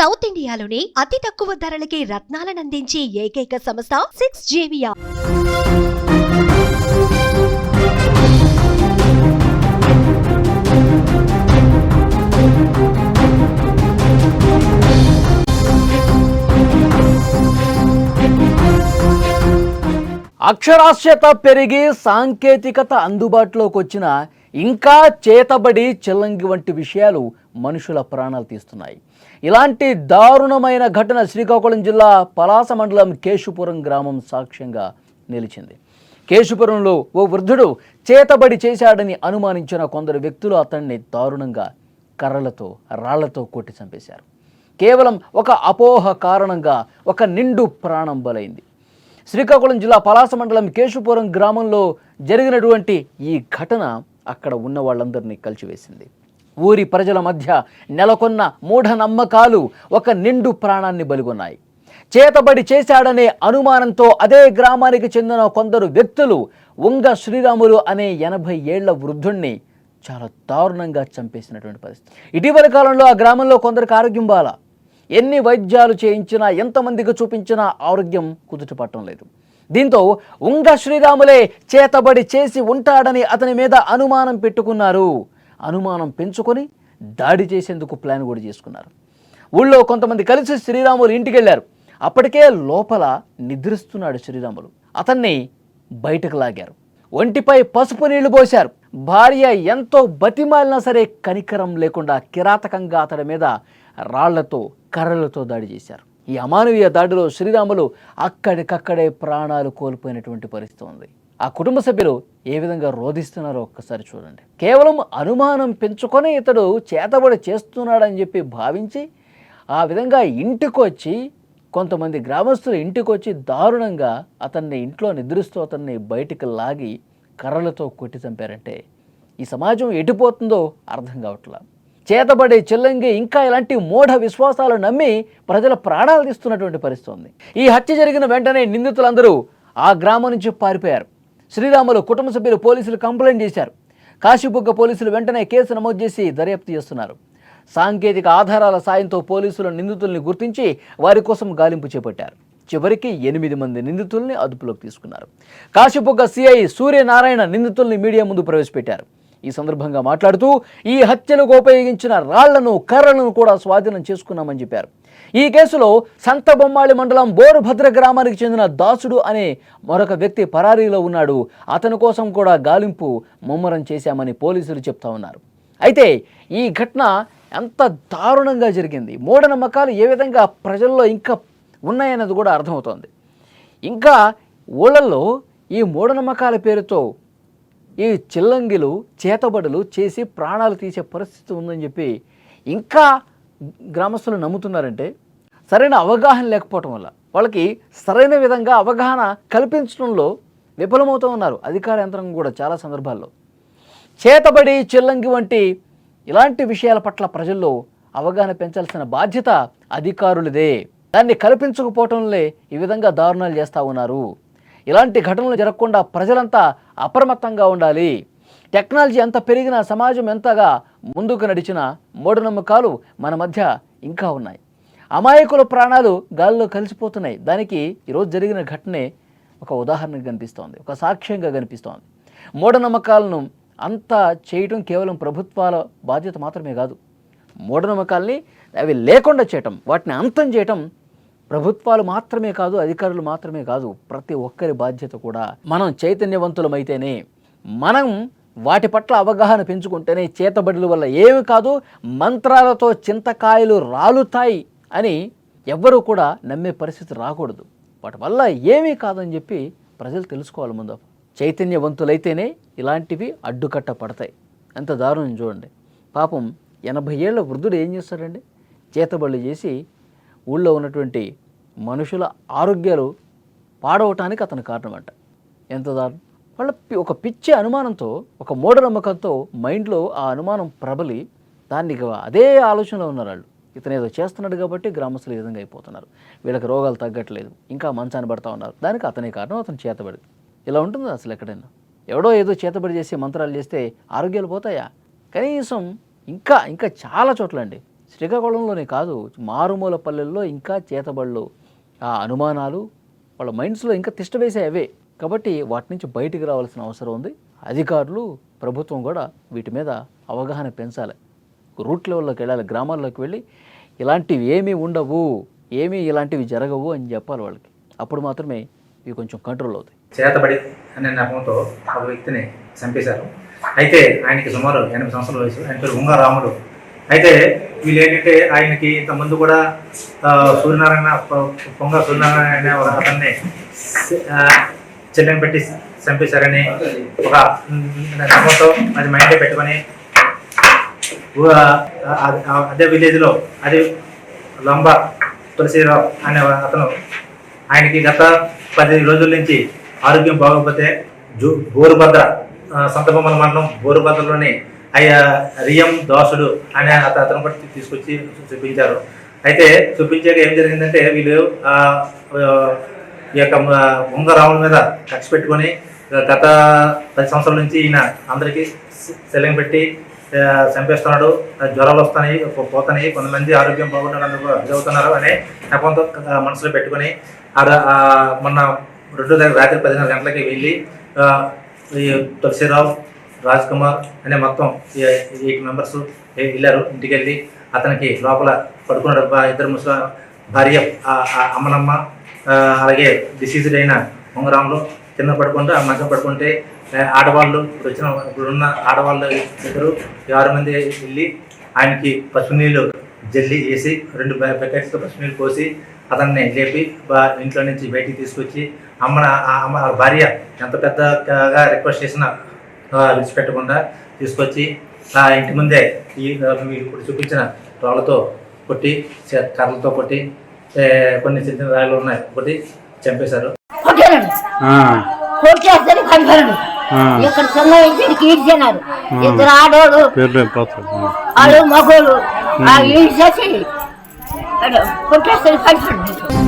South ఇండియాలోని అతి తక్కువ ధరలకి రత్నాలనందించే ఏకైక సంస్థ 6JVR. అక్షరాస్యత పెరిగి సాంకేతికత అందుబాటులోకి వచ్చిన ఇంకా చేతబడి చెల్లంగి వంటి విషయాలు మనుషుల ప్రాణాలు తీస్తున్నాయి. ఇలాంటి దారుణమైన ఘటన శ్రీకాకుళం జిల్లా పలాస మండలం కేశుపురం గ్రామం సాక్ష్యంగా నిలిచింది. కేశుపురంలో ఓ వృద్ధుడు చేతబడి చేశాడని అనుమానించిన కొందరు వ్యక్తులు అతన్ని దారుణంగా కర్రలతో రాళ్లతో కొట్టి చంపేశారు. కేవలం ఒక అపోహ కారణంగా ఒక నిండు ప్రాణం బలైంది. శ్రీకాకుళం జిల్లా పలాస మండలం కేశుపురం గ్రామంలో జరిగినటువంటి ఈ ఘటన అక్కడ ఉన్న వాళ్ళందరినీ కలిచివేసింది. ఊరి ప్రజల మధ్య నెలకొన్న మూఢనమ్మకాలు ఒక నిండు ప్రాణాన్ని బలిగొన్నాయి. చేతబడి చేశాడనే అనుమానంతో అదే గ్రామానికి చెందిన కొందరు వ్యక్తులు ఉంగ శ్రీరాములు అనే 80 ఏళ్ల వృద్ధుణ్ణి చాలా దారుణంగా చంపేసినటువంటి పరిస్థితి. ఇటీవల కాలంలో ఆ గ్రామంలో కొందరికి ఆరోగ్యం బాల. ఎన్ని వైద్యాలు చేయించినా ఎంతమందికి చూపించినా ఆరోగ్యం కుదుటపట్టడం లేదు. దీంతో ఉంగ శ్రీరాములే చేతబడి చేసి ఉంటాడని అతని మీద అనుమానం పెట్టుకున్నారు. అనుమానం పెంచుకొని దాడి చేసేందుకు ప్లాన్ కూడా చేసుకున్నారు. ఊళ్ళో కొంతమంది కలిసి శ్రీరాములు ఇంటికి వెళ్ళారు. అప్పటికే లోపల నిద్రిస్తున్నాడు శ్రీరాములు. అతన్ని బయటకు లాగారు. ఒంటిపై పసుపు నీళ్లు పోశారు. భార్య ఎంతో బతిమాలినా సరే కనికరం లేకుండా కిరాతకంగా అతడి మీద రాళ్లతో కర్రలతో దాడి చేశారు. ఈ అమానవీయ దాడిలో శ్రీరాములు అక్కడికక్కడే ప్రాణాలు కోల్పోయినటువంటి పరిస్థితి ఉంది. ఆ కుటుంబ సభ్యులు ఏ విధంగా రోధిస్తున్నారో ఒక్కసారి చూడండి. కేవలం అనుమానం పెంచుకొని ఇతడు చేతబడి చేస్తున్నాడని చెప్పి భావించి ఆ విధంగా ఇంటికి వచ్చి కొంతమంది గ్రామస్తులు ఇంటికి వచ్చి దారుణంగా అతన్ని ఇంట్లో నిద్రిస్తూ అతన్ని బయటికి లాగి కర్రలతో కొట్టి చంపారంటే ఈ సమాజం ఎటుపోతుందో అర్థం కావట్లేదు. చేతబడి చెల్లంగి ఇంకా ఇలాంటి మూఢ విశ్వాసాలు నమ్మి ప్రజల ప్రాణాలు తీస్తున్నటువంటి పరిస్థితి ఉంది. ఈ హత్య జరిగిన వెంటనే నిందితులందరూ ఆ గ్రామం నుంచి పారిపోయారు. శ్రీరాములు కుటుంబ సభ్యులు పోలీసులు కంప్లైంట్ చేశారు. కాశీబుగ్గ పోలీసులు వెంటనే కేసు నమోదు చేసి దర్యాప్తు చేస్తున్నారు. సాంకేతిక ఆధారాల సాయంతో పోలీసులు నిందితుల్ని గుర్తించి వారి కోసం గాలింపు చేపట్టారు. చివరికి 8 మంది నిందితుల్ని అదుపులోకి తీసుకున్నారు. కాశీబుగ్గ సిఐ సూర్యనారాయణ నిందితుల్ని మీడియా ముందు ప్రవేశపెట్టారు. ఈ సందర్భంగా మాట్లాడుతూ ఈ హత్యలకు ఉపయోగించిన రాళ్లను కర్రలను కూడా స్వాధీనం చేసుకున్నామని చెప్పారు. ఈ కేసులో సంతబొమ్మాళి మండలం బోరుభద్ర గ్రామానికి చెందిన దాసుడు అనే మరొక వ్యక్తి పరారీలో ఉన్నాడు. అతని కోసం కూడా గాలింపు ముమ్మరం చేశామని పోలీసులు చెప్తా ఉన్నారు. అయితే ఈ ఘటన ఎంత దారుణంగా జరిగింది, మూఢనమ్మకాలు ఏ విధంగా ప్రజల్లో ఇంకా ఉన్నాయన్నది కూడా అర్థమవుతోంది. ఇంకా ఊళ్ళల్లో ఈ మూఢనమ్మకాల పేరుతో ఈ చిల్లంగిలు చేతబడులు చేసి ప్రాణాలు తీసే పరిస్థితి ఉందని చెప్పి ఇంకా గ్రామస్తులు నమ్ముతున్నారంటే సరైన అవగాహన లేకపోవటం వల్ల వాళ్ళకి సరైన విధంగా అవగాహన కల్పించడంలో విఫలమవుతూ ఉన్నారు అధికార యంత్రాంగం కూడా. చాలా సందర్భాల్లో చేతబడి చిల్లంగి వంటి ఇలాంటి విషయాల పట్ల ప్రజల్లో అవగాహన పెంచాల్సిన బాధ్యత అధికారులదే. దాన్ని కల్పించకపోవటంలో ఈ విధంగా దారుణాలు చేస్తూ ఉన్నారు. ఇలాంటి ఘటనలు జరగకుండా ప్రజలంతా అప్రమత్తంగా ఉండాలి. టెక్నాలజీ ఎంత పెరిగినా సమాజం ఎంతగా ముందుకు నడిచినా మూఢనమ్మకాలు మన మధ్య ఇంకా ఉన్నాయి. అమాయకుల ప్రాణాలు గాల్లో కలిసిపోతున్నాయి. దానికి ఈరోజు జరిగిన ఘటనే ఒక ఉదాహరణగా కనిపిస్తోంది, ఒక సాక్ష్యంగా కనిపిస్తోంది. మూఢనమ్మకాలను అంతా చేయటం కేవలం ప్రభుత్వాల బాధ్యత మాత్రమే కాదు. మూఢనమ్మకాల్ని అవి లేకుండా చేయటం, వాటిని అంతం చేయటం ప్రభుత్వాలు మాత్రమే కాదు, అధికారులు మాత్రమే కాదు, ప్రతి ఒక్కరి బాధ్యత కూడా. మనం చైతన్యవంతులమైతేనే, మనం వాటి పట్ల అవగాహన పెంచుకుంటేనే చేతబడుల వల్ల ఏమి కాదు, మంత్రాలతో చింతకాయలు రాలుతాయి అని ఎవ్వరూ కూడా నమ్మే పరిస్థితి రాకూడదు. వాటి వల్ల ఏమీ కాదని చెప్పి ప్రజలు తెలుసుకోవాలి. ముందు చైతన్యవంతులైతేనే ఇలాంటివి అడ్డుకట్ట పడతాయి. ఎంత దారుణం చూడండి. పాపం 80 ఏళ్ల వృద్ధుడు ఏం చేస్తాడండి? చేతబడులు చేసి ఊళ్ళో ఉన్నటువంటి మనుషుల ఆరోగ్యాలు పాడవటానికి అతను కారణమంట. ఎంత దారుణం! వాళ్ళ ఒక పిచ్చి అనుమానంతో, ఒక మూఢనమ్మకంతో మైండ్లో ఆ అనుమానం ప్రబలి దాన్ని అదే ఆలోచనలో ఉన్నారు వాళ్ళు. ఇతను ఏదో చేస్తున్నాడు కాబట్టి గ్రామస్తులు ఈ విధంగా అయిపోతున్నారు, వీళ్ళకి రోగాలు తగ్గట్లేదు, ఇంకా మంచాన్ని పడతా ఉన్నారు. దానికి అతనే కారణం, అతను చేతబడి. ఇలా ఉంటుంది అసలు ఎక్కడైనా? ఎవడో ఏదో చేతబడి చేసి మంత్రాలు చేస్తే ఆరోగ్యాలు పోతాయా? కనీసం ఇంకా ఇంకా చాలా చోట్ల అండి శ్రీకాకుళంలోనే కాదు, మారుమూల పల్లెల్లో ఇంకా చేతబడులు, ఆ అనుమానాలు వాళ్ళ మైండ్స్లో ఇంకా తిష్టవేసాయి అవే. కాబట్టి వాటి నుంచి బయటికి రావాల్సిన అవసరం ఉంది. అధికారులు, ప్రభుత్వం కూడా వీటి మీద అవగాహన పెంచాలి. రూట్ లెవెల్లోకి వెళ్ళాలి, గ్రామాల్లోకి వెళ్ళి ఇలాంటివి ఏమీ ఉండవు, ఏమీ ఇలాంటివి జరగవు అని చెప్పాలి వాళ్ళకి. అప్పుడు మాత్రమే ఇవి కొంచెం కంట్రోల్ అవుతాయి. చేతబడి అనే నెపంతో ఒక వ్యక్తిని చంపేశారు. అయితే ఆయనకి సుమారు 80 సంవత్సరాల వయసు. ఆయన పేరు ఉంగ రాముడు. అయితే వీళ్ళు ఏంటంటే ఆయనకి ఇంతకుముందు కూడా సూర్యనారాయణ అనే అతన్ని చెల్లెని పెట్టి చంపేశారని ఒక నెపంతో అది మైండ్లో పెట్టుకొని అదే విలేజ్లో అది లంబ తులసిరావు అనే అతను ఆయనకి గత 10 రోజుల నుంచి ఆరోగ్యం బాగోకపోతే బోరుభద్ర సంతబొమ్మల మండలం బోరుభద్రలోని రియం దాసుడు అనే అతను కూడా తీసుకొచ్చి చూపించారు. అయితే చూపించాక ఏం జరిగిందంటే వీళ్ళు ఈ యొక్క ఉంగరాముల మీద కక్ష పెట్టుకొని గత 10 సంవత్సరాల నుంచి ఈయన అందరికీ సెల్లింగ్ పెట్టి చంపేస్తున్నాడు, జ్వరాలు వస్తున్నాయి, పోతున్నాయి, కొంతమంది ఆరోగ్యం బాగుండడానికి చదువుతున్నారు అనే నెపంతో మనసులో పెట్టుకొని మొన్న 2 రాత్రి 10:30 గంటలకి వెళ్ళి ఈ తులసిరావు, రాజ్ కుమార్ అనే మొత్తం 8 మెంబర్స్ వెళ్ళారు. ఇంటికి వెళ్ళి అతనికి లోపల పడుకున్నాడు. 2 ముసలి భార్య అమ్మనమ్మ, అలాగే డిసీజ్డ్ అయిన ఉంగరాములు కింద పడుకుంటే ఆ మధ్య పడుకుంటే ఆడవాళ్ళు ఇప్పుడున్న ఆడవాళ్ళు 6 మంది వెళ్ళి ఆయనకి పసుపు నీళ్ళు జల్లి వేసి 2 బకెట్స్తో పసుపు నీళ్ళు పోసి అతన్ని లేపి ఇంట్లో నుంచి బయటికి తీసుకొచ్చి అమ్మ భార్య ఎంత పెద్దగా రిక్వెస్ట్ చేసినా విడిచిపెట్టకుండా తీసుకొచ్చి ఇంటి ముందే మీరు ఇప్పుడు చూపించిన రాళ్ళతో కొట్టి, కర్రలతో కొట్టి, కొన్ని చిన్న రాళ్ళు ఉన్నాయి కొట్టి చంపేశారు. కొట్టేస్తారు కనపడను. ఇక్కడ సంఘం ఈడ్చినారు. 2 ఆడోళ్ళు వాళ్ళు మగోళ్ళు ఈడ్చేసి కొట్టేస్తారు కనపడను.